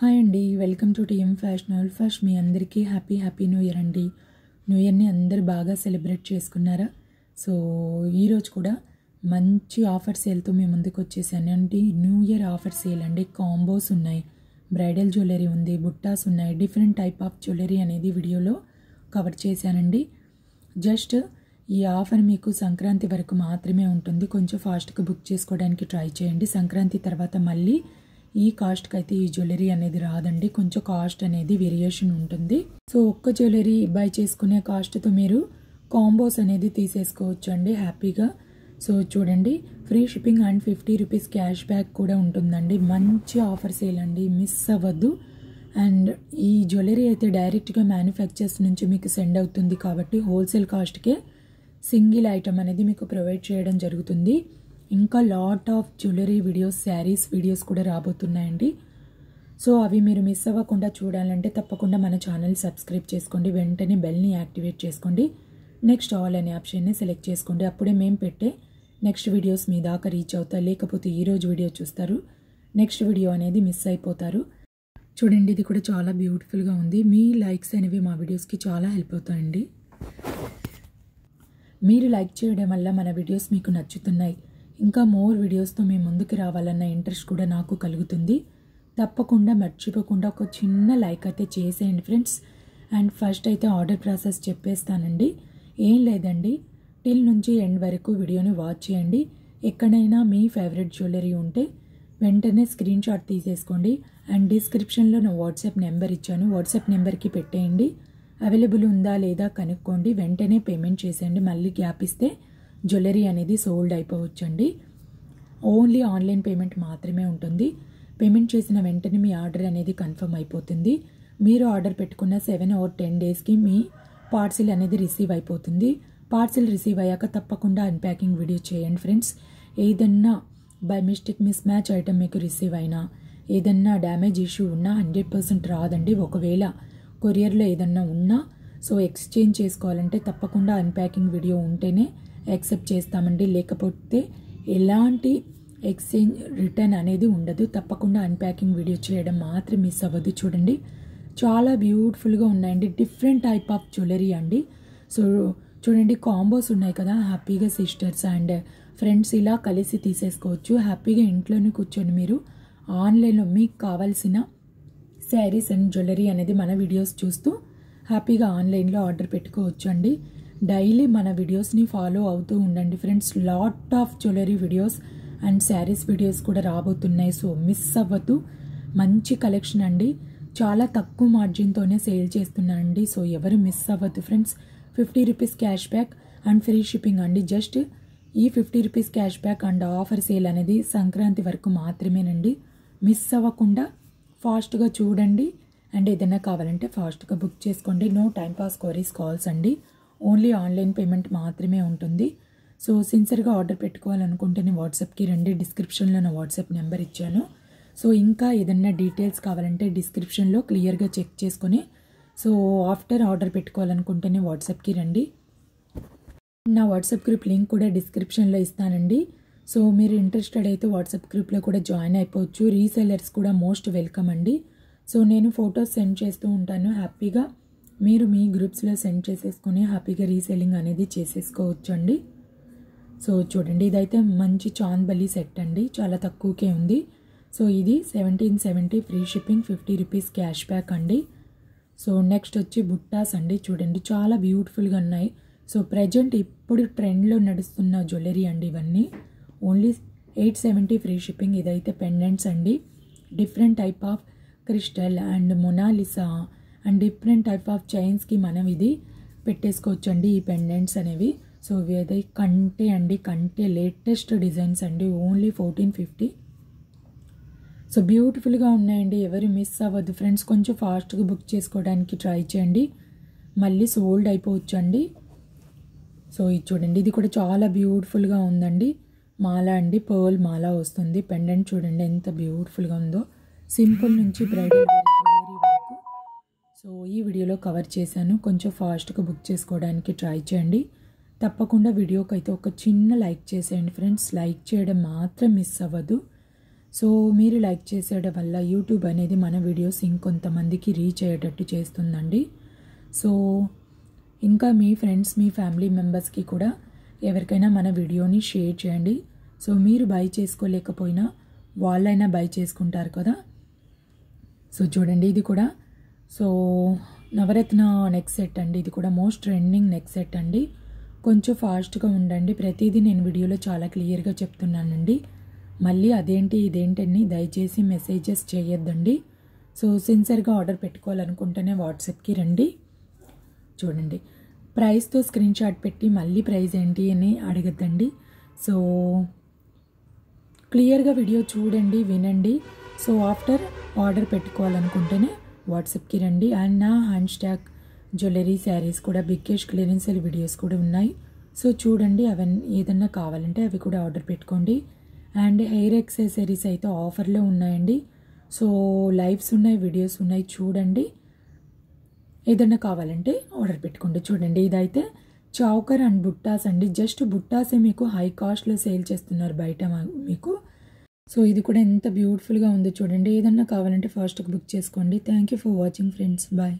Hi అండి, welcome to TM ఫ్యాషనల్. First మీ అందరికీ happy new year అండి. న్యూ ఇయర్ని అందరు బాగా సెలబ్రేట్ చేసుకున్నారా? సో ఈరోజు కూడా మంచి ఆఫర్ సేల్తో మేము ముందుకు వచ్చేసాను అండి. న్యూ ఇయర్ ఆఫర్ సేల్ అండి. కాంబోస్ ఉన్నాయి, బ్రైడల్ జ్యువెలరీ ఉంది, బుట్టాస్ ఉన్నాయి, డిఫరెంట్ టైప్ ఆఫ్ జ్యువెలరీ అనేది వీడియోలో కవర్ చేశానండి. జస్ట్ ఈ ఆఫర్ మీకు సంక్రాంతి వరకు మాత్రమే ఉంటుంది. కొంచెం ఫాస్ట్గా బుక్ చేసుకోవడానికి ట్రై చేయండి. సంక్రాంతి తర్వాత మళ్ళీ ఈ కాస్ట్కి అయితే ఈ జ్యువెలరీ అనేది రాదండి. కొంచెం కాస్ట్ అనేది వేరియేషన్ ఉంటుంది. సో ఒక్క జ్యువెలరీ బై చేసుకునే కాస్ట్తో మీరు కాంబోస్ అనేది తీసేసుకోవచ్చు అండి హ్యాపీగా. సో చూడండి, free shipping and 50 rupees cash back కూడా ఉంటుందండి. మంచి ఆఫర్ సేల్ అండి, మిస్ అవ్వద్దు. అండ్ ఈ జ్యువెలరీ అయితే డైరెక్ట్గా మ్యానుఫ్యాక్చర్స్ నుంచి మీకు సెండ్ అవుతుంది కాబట్టి హోల్సేల్ కాస్ట్కే సింగిల్ ఐటమ్ అనేది మీకు ప్రొవైడ్ చేయడం జరుగుతుంది. ఇంకా lot of jewellery videos, saris videos కూడా రాబోతున్నాయండి. సో అవి మీరు మిస్ అవ్వకుండా చూడాలంటే తప్పకుండా మన ఛానల్ సబ్స్క్రైబ్ చేసుకోండి. వెంటనే బెల్ని యాక్టివేట్ చేసుకోండి. నెక్స్ట్ ఆల్ అనే ఆప్షన్ని సెలెక్ట్ చేసుకోండి. అప్పుడే మేము పెట్టే నెక్స్ట్ వీడియోస్ మీ దాకా రీచ్ అవుతాయి. లేకపోతే ఈరోజు వీడియో చూస్తారు, నెక్స్ట్ వీడియో అనేది మిస్ అయిపోతారు. చూడండి, ఇది కూడా చాలా బ్యూటిఫుల్గా ఉంది. మీ లైక్స్ అనేవి మా వీడియోస్కి చాలా హెల్ప్ అవుతాయండి. మీరు లైక్ చేయడం వల్ల మన వీడియోస్ మీకు నచ్చుతున్నాయి. ఇంకా మోర్ వీడియోస్తో మేము ముందుకు రావాలన్న ఇంట్రెస్ట్ కూడా నాకు కలుగుతుంది. తప్పకుండా మర్చిపోకుండా ఒక చిన్న లైక్ అయితే చేసేయండి ఫ్రెండ్స్. అండ్ ఫస్ట్ అయితే ఆర్డర్ ప్రాసెస్ చెప్పేస్తానండి. ఏం లేదండి, టిల్ నుంచి ఎండ్ వరకు వీడియోని వాచ్ చేయండి. ఎక్కడైనా మీ ఫేవరెట్ జ్యువెలరీ ఉంటే వెంటనే స్క్రీన్ షాట్ తీసేసుకోండి. అండ్ డిస్క్రిప్షన్లో నా వాట్సాప్ నెంబర్ ఇచ్చాను, వాట్సాప్ నెంబర్కి పెట్టేయండి. అవైలబుల్ ఉందా లేదా కనుక్కోండి. వెంటనే పేమెంట్ చేసేయండి. మళ్ళీ గ్యాప్ ఇస్తే జ్యువెలరీ అనేది సోల్డ్ అయిపోవచ్చండి. ఓన్లీ ఆన్లైన్ పేమెంట్ మాత్రమే ఉంటుంది. పేమెంట్ చేసిన వెంటనే మీ ఆర్డర్ అనేది కన్ఫర్మ్ అయిపోతుంది. మీరు ఆర్డర్ పెట్టుకున్న 7 or 10 డేస్కి మీ పార్సిల్ అనేది రిసీవ్ అయిపోతుంది. పార్సిల్ రిసీవ్ అయ్యాక తప్పకుండా అన్ప్యాకింగ్ వీడియో చేయండి ఫ్రెండ్స్. ఏదన్నా by mistake miss match item మీకు రిసీవ్ అయినా, ఏదన్నా డ్యామేజ్ ఇష్యూ ఉన్నా 100% రాదండి. ఒకవేళ కొరియర్లో ఏదన్నా ఉన్నా సో ఎక్స్చేంజ్ చేసుకోవాలంటే తప్పకుండా అన్ప్యాకింగ్ వీడియో ఉంటేనే యాక్సెప్ట్ చేస్తామండి. లేకపోతే ఎలాంటి ఎక్స్చేంజ్ రిటర్న్ అనేది ఉండదు. తప్పకుండా అన్ప్యాకింగ్ వీడియో చేయడం మాత్రం మిస్ అవ్వదు. చూడండి, చాలా బ్యూటిఫుల్గా ఉన్నాయండి. డిఫరెంట్ టైప్ ఆఫ్ జ్యువెలరీ అండి. సో చూడండి, కాంబోస్ ఉన్నాయి కదా, హ్యాపీగా సిస్టర్స్ అండ్ ఫ్రెండ్స్ ఇలా కలిసి తీసేసుకోవచ్చు. హ్యాపీగా ఇంట్లోనే కూర్చొని మీరు ఆన్లైన్లో మీకు కావాల్సిన శారీస్ అండ్ జ్యువెలరీ అనేది మన వీడియోస్ చూస్తూ హ్యాపీగా ఆన్లైన్లో ఆర్డర్ పెట్టుకోవచ్చు అండి. డైలీ మన వీడియోస్ని ఫాలో అవుతూ ఉండండి friends. Lot of jewellery videos and saris videos కూడా రాబోతున్నాయి. సో మిస్ అవ్వద్దు. మంచి కలెక్షన్ అండి. చాలా తక్కువ మార్జిన్తోనే సేల్ చేస్తున్నానండి. సో ఎవరు మిస్ అవ్వద్దు friends. 50 rupees cash back and free shipping అండి. జస్ట్ ఈ 50 rupees cash back and offer sale అనేది సంక్రాంతి వరకు మాత్రమేనండి. మిస్ అవ్వకుండా ఫాస్ట్గా చూడండి. అండ్ ఏదైనా కావాలంటే ఫాస్ట్గా బుక్ చేసుకోండి. No time pass queries calls అండి. ఓన్లీ ఆన్లైన్ పేమెంట్ మాత్రమే ఉంటుంది. సో సిన్సియర్గా ఆర్డర్ పెట్టుకోవాలనుకుంటేనే వాట్సాప్కి రండి. డిస్క్రిప్షన్లో నా వాట్సాప్ నెంబర్ ఇచ్చాను. సో ఇంకా ఏదైనా డీటెయిల్స్ కావాలంటే డిస్క్రిప్షన్లో క్లియర్గా చెక్ చేసుకొని సో ఆఫ్టర్ ఆర్డర్ పెట్టుకోవాలనుకుంటేనే వాట్సాప్కి రండి. నా వాట్సాప్ గ్రూప్ లింక్ కూడా డిస్క్రిప్షన్లో ఇస్తానండి. సో మీరు ఇంట్రెస్టెడ్ అయితే వాట్సాప్ గ్రూప్లో కూడా జాయిన్ అయిపోవచ్చు. రీసెలర్స్ కూడా మోస్ట్ వెల్కమ్ అండి. సో నేను ఫొటోస్ సెండ్ చేస్తూ ఉంటాను. హ్యాపీగా మీరు మీ గ్రూప్స్లో సెండ్ చేసేసుకొని హ్యాపీగా రీసెల్లింగ్ అనేది చేసేసుకోవచ్చు అండి. సో చూడండి, ఇదైతే మంచి చాంద్బలి సెట్ అండి. చాలా తక్కువకే ఉంది. సో ఇది 1770 free shipping, 50 rupees cash back అండి. సో నెక్స్ట్ వచ్చి బుట్టాస్ అండి. చూడండి, చాలా బ్యూటిఫుల్గా ఉన్నాయి. సో ప్రజెంట్ ఇప్పుడు ట్రెండ్లో నడుస్తున్న జ్యువెలరీ అండి ఇవన్నీ. Only 870 free shipping. ఇదైతే పెండెంట్స్ అండి. Different type of crystal and Mona Lisa and different type of చైన్స్కి మనం ఇది పెట్టేసుకోవచ్చు అండి, ఈ పెండెంట్స్ అనేవి. సో ఇవి కంటే అండి, కంటే లేటెస్ట్ డిజైన్స్ అండి. ఓన్లీ 1450. సో బ్యూటిఫుల్గా ఉన్నాయండి. ఎవరు మిస్ అవ్వద్దు ఫ్రెండ్స్. కొంచెం ఫాస్ట్గా బుక్ చేసుకోవడానికి ట్రై చేయండి. మళ్ళీ సోల్డ్ అయిపోవచ్చు అండి. సో ఇది చూడండి, ఇది కూడా చాలా బ్యూటిఫుల్గా ఉందండి. మాల అండి, పర్ల్ మాల వస్తుంది. పెండెంట్ చూడండి ఎంత బ్యూటిఫుల్గా ఉందో. సింపుల్ నుంచి బ్రైడల్ జ్యువెలరీ వరకు సో ఈ వీడియోలో కవర్ చేశాను. కొంచెం ఫాస్ట్గా బుక్ చేసుకోవడానికి ట్రై చేయండి. తప్పకుండా వీడియోకి అయితే ఒక చిన్న లైక్ చేసేయండి ఫ్రెండ్స్. లైక్ చేయడం మాత్రం మిస్ అవ్వదు. సో మీరు లైక్ చేసేయడం వల్ల యూట్యూబ్ అనేది మన వీడియోస్ ఇంకొంతమందికి రీచ్ అయ్యేటట్టు చేస్తుందండి. సో ఇంకా మీ ఫ్రెండ్స్, మీ ఫ్యామిలీ మెంబర్స్కి కూడా ఎవరికైనా మన వీడియోని షేర్ చేయండి. సో మీరు బై చేసుకోలేకపోయినా వాళ్ళైనా బై చేసుకుంటారు కదా. సో చూడండి, ఇది కూడా సో నవరత్న నెక్ సెట్ అండి. ఇది కూడా మోస్ట్ ట్రెండింగ్ నెక్ సెట్ అండి. కొంచెం ఫాస్ట్గా ఉండండి, ప్రతిదీ నేను వీడియోలో చాలా క్లియర్గా చెప్తున్నానండి. మళ్ళీ అదేంటి ఇదేంటని దయచేసి మెసేజెస్ చేయొద్దండి. సో సిన్సియర్గా ఆర్డర్ పెట్టుకోవాలనుకుంటేనే వాట్సాప్కి రండి. చూడండి, ప్రైస్తో స్క్రీన్ షాట్ పెట్టి మళ్ళీ ప్రైస్ ఏంటి అని అడగద్దండి. సో క్లియర్గా వీడియో చూడండి, వినండి. సో ఆఫ్టర్ ఆర్డర్ పెట్టుకోవాలనుకుంటేనే వాట్సాప్కి రండి. అండ్ నా హ్యాండ్ జ్యువెలరీ శారీస్ కూడా బిగ్గెస్ట్ క్లియరెన్స్ సేల్ వీడియోస్ కూడా ఉన్నాయి. సో చూడండి, అవన్నీ ఏదన్నా కావాలంటే అవి కూడా ఆర్డర్ పెట్టుకోండి. అండ్ హెయిర్ యాక్సెసరీస్ అయితే ఆఫర్లో ఉన్నాయండి. సో లైవ్స్ ఉన్నాయి, వీడియోస్ ఉన్నాయి, చూడండి. ఏదన్నా కావాలంటే ఆర్డర్ పెట్టుకోండి. చూడండి, ఇదైతే చౌకర్ అండ్ బుట్టాస్ అండి. జస్ట్ బుట్టాసే మీకు హై కాస్ట్లో సేల్ చేస్తున్నారు బయట మీకు. సో ఇది కూడా ఎంత బ్యూటిఫుల్గా ఉందో చూడండి. ఏదన్నా కావాలంటే ఫాస్ట్గా బుక్ చేసుకోండి. Thank you for watching friends. Bye.